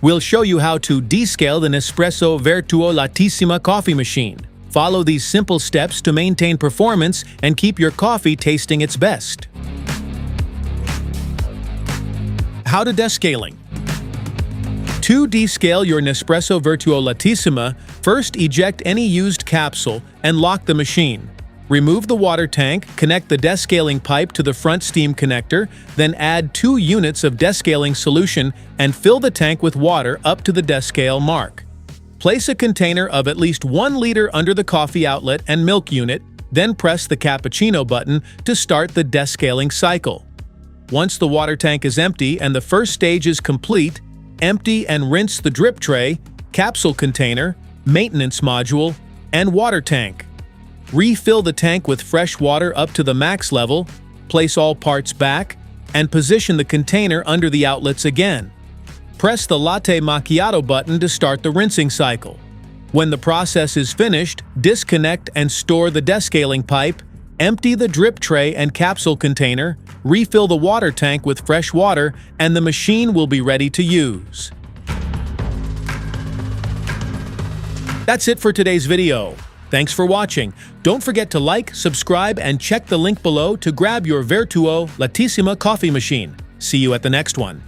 We'll show you how to descale the Nespresso Vertuo Lattissima coffee machine. Follow these simple steps to maintain performance and keep your coffee tasting its best. How to descaling. To descale your Nespresso Vertuo Lattissima, first eject any used capsule and lock the machine. Remove the water tank, connect the descaling pipe to the front steam connector, then add 2 units of descaling solution and fill the tank with water up to the descale mark. Place a container of at least 1 liter under the coffee outlet and milk unit, then press the cappuccino button to start the descaling cycle. Once the water tank is empty and the first stage is complete, empty and rinse the drip tray, capsule container, maintenance module, and water tank. Refill the tank with fresh water up to the max level, place all parts back, and position the container under the outlets again. Press the latte macchiato button to start the rinsing cycle. When the process is finished, disconnect and store the descaling pipe, empty the drip tray and capsule container, refill the water tank with fresh water, and the machine will be ready to use. That's it for today's video. Thanks for watching. Don't forget to like, subscribe, and check the link below to grab your Vertuo Lattissima coffee machine. See you at the next one.